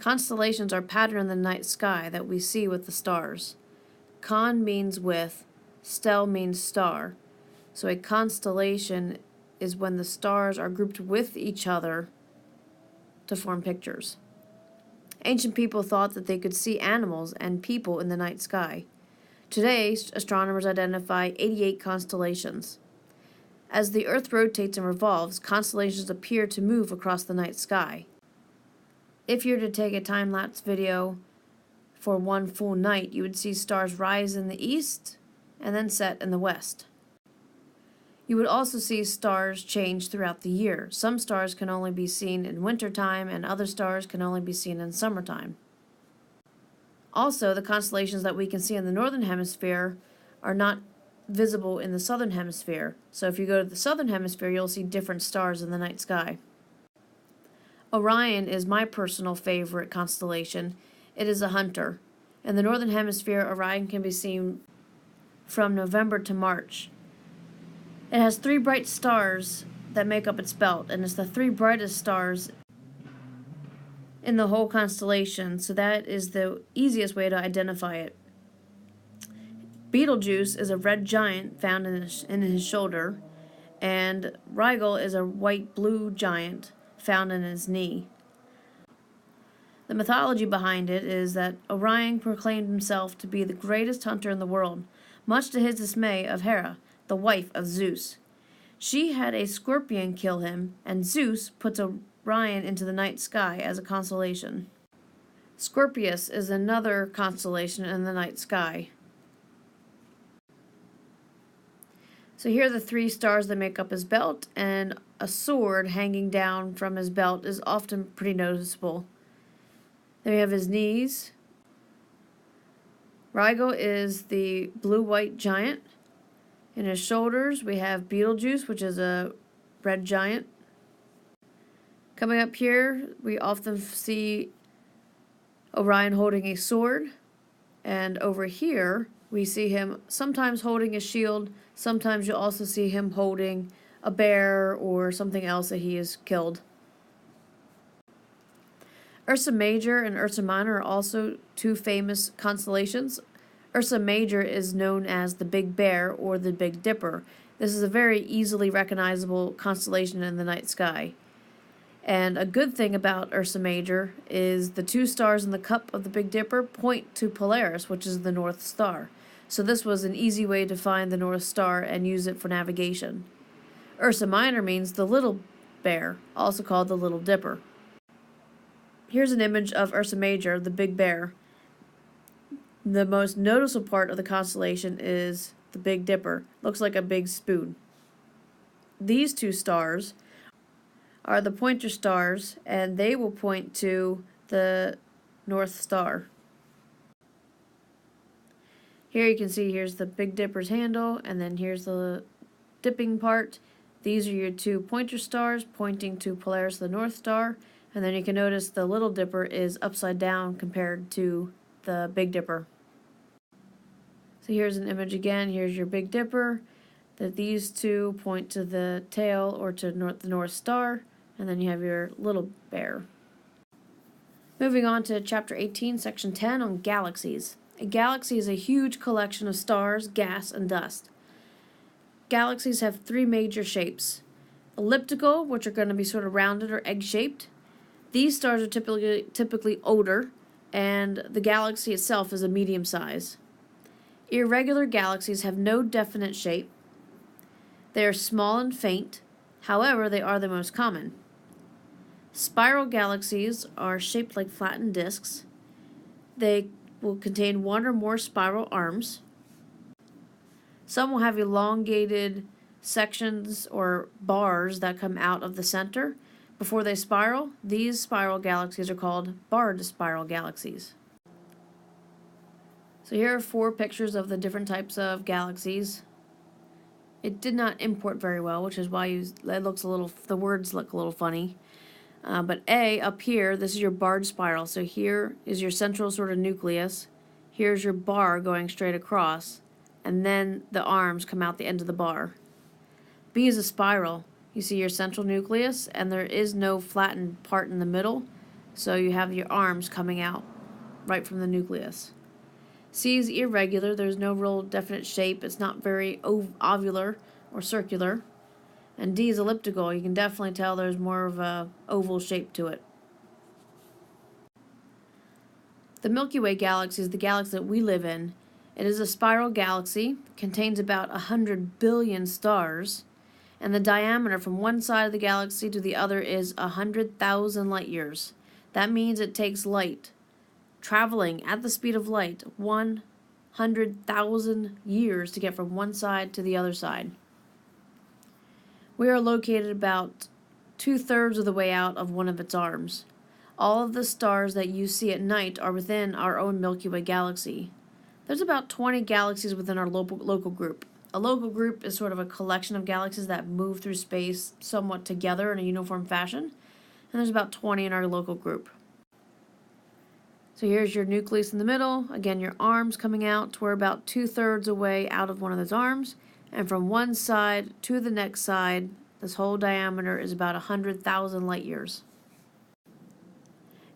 Constellations are patterns in the night sky that we see with the stars. Con means with, stel means star. So a constellation is when the stars are grouped with each other to form pictures. Ancient people thought that they could see animals and people in the night sky. Today, astronomers identify 88 constellations. As the Earth rotates and revolves, constellations appear to move across the night sky. If you were to take a time-lapse video for one full night, you would see stars rise in the east and then set in the west. You would also see stars change throughout the year. Some stars can only be seen in wintertime, and other stars can only be seen in summertime. Also, the constellations that we can see in the northern hemisphere are not visible in the southern hemisphere. So if you go to the southern hemisphere, you'll see different stars in the night sky. Orion is my personal favorite constellation. It is a hunter. In the northern hemisphere, Orion can be seen from November to March. It has 3 bright stars that make up its belt, and it's the 3 brightest stars in the whole constellation, so that is the easiest way to identify it. Betelgeuse is a red giant found in his shoulder, and Rigel is a white-blue giant found in his knee. The mythology behind it is that Orion proclaimed himself to be the greatest hunter in the world, much to his dismay of Hera, the wife of Zeus. She had a scorpion kill him, and Zeus puts Orion into the night sky as a constellation. Scorpius is another constellation in the night sky. So here are the 3 stars that make up his belt, and a sword hanging down from his belt is often pretty noticeable. Then we have his knees. Rigel is the blue-white giant. In his shoulders, we have Betelgeuse, which is a red giant. Coming up here, we often see Orion holding a sword. And over here, we see him sometimes holding a shield. Sometimes you'll also see him holding a bear or something else that he has killed. Ursa Major and Ursa Minor are also 2 famous constellations. Ursa Major is known as the Big Bear or the Big Dipper. This is a very easily recognizable constellation in the night sky. And a good thing about Ursa Major is the 2 stars in the cup of the Big Dipper point to Polaris, which is the North Star. So this was an easy way to find the North Star and use it for navigation. Ursa Minor means the Little Bear, also called the Little Dipper. Here's an image of Ursa Major, the Big Bear. The most noticeable part of the constellation is the Big Dipper. Looks like a big spoon. These 2 stars are the pointer stars, and they will point to the North Star. Here you can see here's the Big Dipper's handle, and then here's the dipping part. These are your 2 pointer stars pointing to Polaris, the North Star, and then you can notice the Little Dipper is upside down compared to the Big Dipper. So here's an image again. Here's your Big Dipper. That these 2 point to the tail or to the North Star, and then you have your Little Bear. Moving on to Chapter 18, Section 10 on galaxies. A galaxy is a huge collection of stars, gas, and dust. Galaxies have 3 major shapes. Elliptical, which are going to be sort of rounded or egg-shaped. These stars are typically older, and the galaxy itself is a medium size. Irregular galaxies have no definite shape. They are small and faint, however, they are the most common. Spiral galaxies are shaped like flattened disks. They will contain 1 or more spiral arms. Some will have elongated sections or bars that come out of the center. Before they spiral, these spiral galaxies are called barred spiral galaxies. So here are 4 pictures of the different types of galaxies. It did not import very well, which is why the words look a little funny. But A, up here, this is your barred spiral. So here is your central sort of nucleus. Here's your bar going straight across. And then the arms come out the end of the bar. B is a spiral. You see your central nucleus, and there is no flattened part in the middle. So you have your arms coming out right from the nucleus. C is irregular. There's no real definite shape. It's not very ovular or circular. And D is elliptical. You can definitely tell there's more of a oval shape to it. The Milky Way galaxy is the galaxy that we live in. It is a spiral galaxy, contains about 100 billion stars, and the diameter from one side of the galaxy to the other is 100,000 light years. That means it takes light traveling at the speed of light 100,000 years to get from one side to the other side. We are located about 2/3 of the way out of one of its arms. All of the stars that you see at night are within our own Milky Way galaxy. There's about 20 galaxies within our local group. A local group is sort of a collection of galaxies that move through space somewhat together in a uniform fashion, and there's about 20 in our local group. So here's your nucleus in the middle. Again, your arms coming out. We're about 2/3 away out of one of those arms, and from one side to the next side, this whole diameter is about 100,000 light years.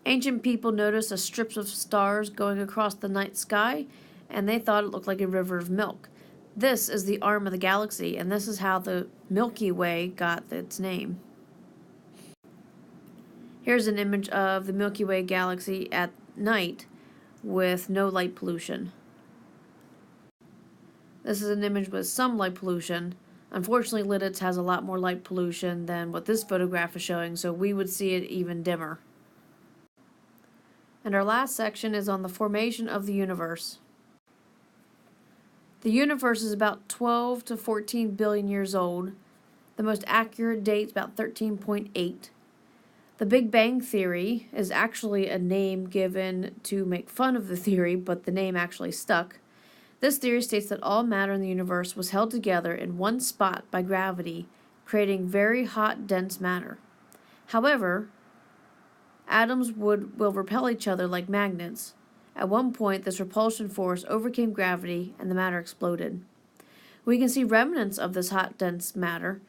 Ancient people noticed a strip of stars going across the night sky, and they thought it looked like a river of milk. This is the arm of the galaxy, and this is how the Milky Way got its name. Here's an image of the Milky Way galaxy at night with no light pollution. This is an image with some light pollution. Unfortunately, Lidditz has a lot more light pollution than what this photograph is showing, so we would see it even dimmer. And our last section is on the formation of the universe. The universe is about 12 to 14 billion years old. The most accurate date is about 13.8. The Big Bang Theory is actually a name given to make fun of the theory, but the name actually stuck. This theory states that all matter in the universe was held together in one spot by gravity, creating very hot, dense matter. However, atoms will repel each other like magnets. At one point, this repulsion force overcame gravity and the matter exploded. We can see remnants of this hot, dense matter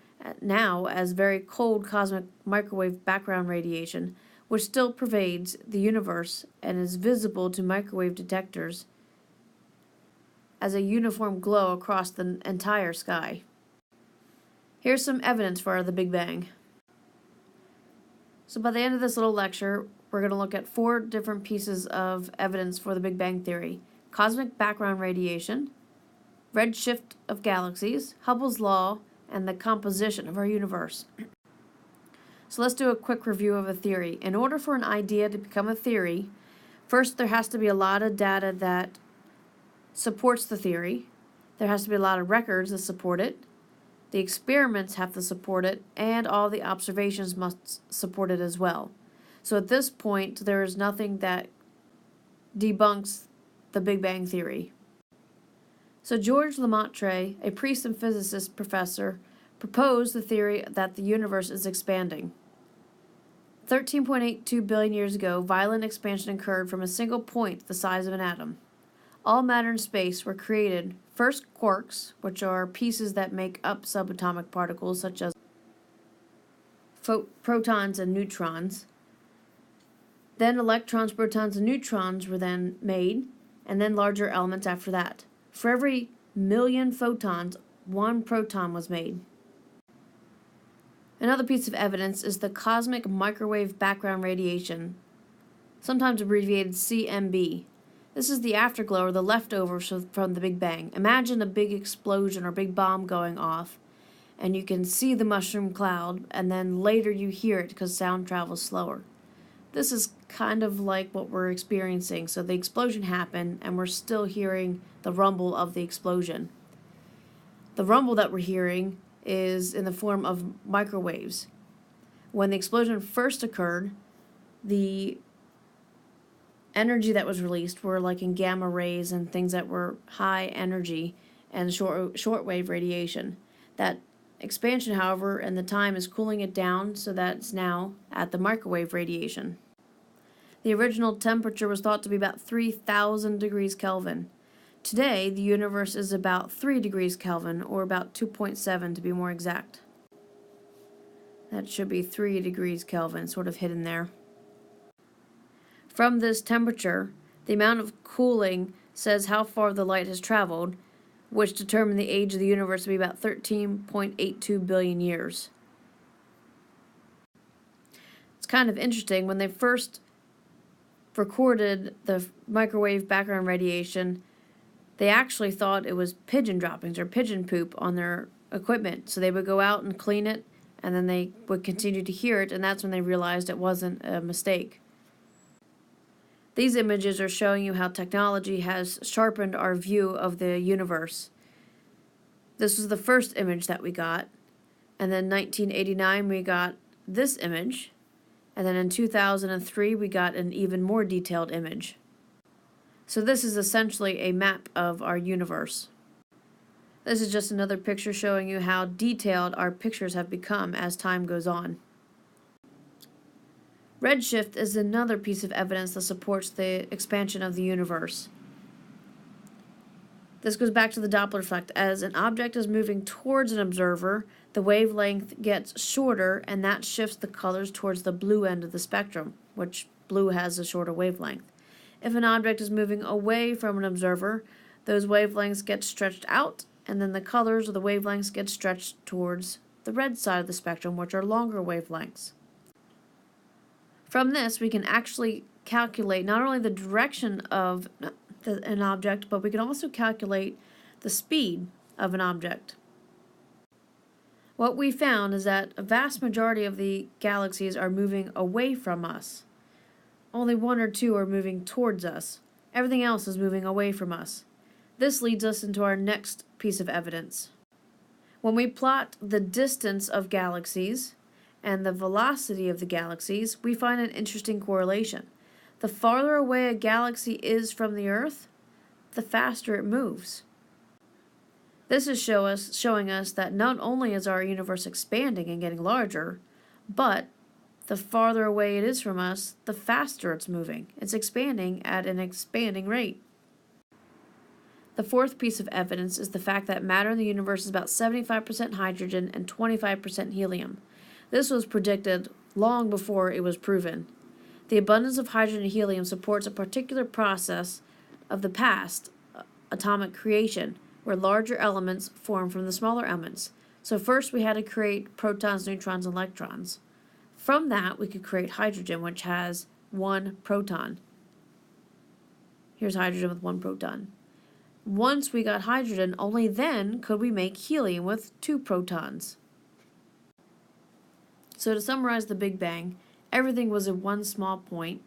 now as very cold cosmic microwave background radiation, which still pervades the universe and is visible to microwave detectors as a uniform glow across the entire sky. Here's some evidence for the Big Bang. So by the end of this little lecture, we're going to look at 4 different pieces of evidence for the Big Bang Theory: cosmic background radiation, redshift of galaxies, Hubble's law, and the composition of our universe. So let's do a quick review of a theory. In order for an idea to become a theory, first there has to be a lot of data that supports the theory. There has to be a lot of records that support it. The experiments have to support it, and all the observations must support it as well. So at this point, there is nothing that debunks the Big Bang Theory. So George Lemaitre, a priest and physicist professor, proposed the theory that the universe is expanding. 13.82 billion years ago, violent expansion occurred from a single point the size of an atom. All matter and space were created. First, quarks, which are pieces that make up subatomic particles such as protons and neutrons. Then electrons, protons, and neutrons were then made, and then larger elements after that. For every million photons, 1 proton was made. Another piece of evidence is the cosmic microwave background radiation, sometimes abbreviated CMB. This is the afterglow or the leftovers from the Big Bang. Imagine a big explosion or big bomb going off, and you can see the mushroom cloud, and then later you hear it because sound travels slower. This is kind of like what we're experiencing. So the explosion happened, and we're still hearing the rumble of the explosion. The rumble that we're hearing is in the form of microwaves. When the explosion first occurred, the energy that was released were like in gamma rays and things that were high energy and shortwave radiation. That expansion, however, in the time is cooling it down so that it's now at the microwave radiation. The original temperature was thought to be about 3,000 degrees Kelvin. Today, the universe is about 3 degrees Kelvin, or about 2.7 to be more exact. That should be 3 degrees Kelvin, sort of hidden there. From this temperature, the amount of cooling says how far the light has traveled, which determined the age of the universe to be about 13.82 billion years. It's kind of interesting, when they first recorded the microwave background radiation, they actually thought it was pigeon droppings or pigeon poop on their equipment. So they would go out and clean it, and then they would continue to hear it, and that's when they realized it wasn't a mistake. These images are showing you how technology has sharpened our view of the universe. This was the first image that we got, and then in 1989 we got this image, and then in 2003 we got an even more detailed image. So this is essentially a map of our universe. This is just another picture showing you how detailed our pictures have become as time goes on. Redshift is another piece of evidence that supports the expansion of the universe. This goes back to the Doppler effect. As an object is moving towards an observer, the wavelength gets shorter, and that shifts the colors towards the blue end of the spectrum, which blue has a shorter wavelength. If an object is moving away from an observer, those wavelengths get stretched out, and then the colors of the wavelengths get stretched towards the red side of the spectrum, which are longer wavelengths. From this, we can actually calculate not only the direction of an object, but we can also calculate the speed of an object. What we found is that a vast majority of the galaxies are moving away from us. Only one or two are moving towards us. Everything else is moving away from us. This leads us into our next piece of evidence. When we plot the distance of galaxies and the velocity of the galaxies, we find an interesting correlation. The farther away a galaxy is from the Earth, the faster it moves. This is showing us that not only is our universe expanding and getting larger, but the farther away it is from us, the faster it's moving. It's expanding at an expanding rate. The fourth piece of evidence is the fact that matter in the universe is about 75% hydrogen and 25% helium. This was predicted long before it was proven. The abundance of hydrogen and helium supports a particular process of the past, atomic creation, where larger elements form from the smaller elements. So first we had to create protons, neutrons, and electrons. From that, we could create hydrogen, which has one proton. Here's hydrogen with one proton. Once we got hydrogen, only then could we make helium with two protons. So to summarize the Big Bang, everything was at one small point.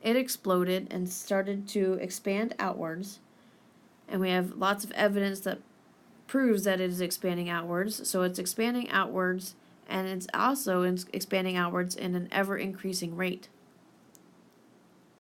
It exploded and started to expand outwards. And we have lots of evidence that proves that it is expanding outwards. So it's expanding outwards, and it's also expanding outwards in an ever-increasing rate.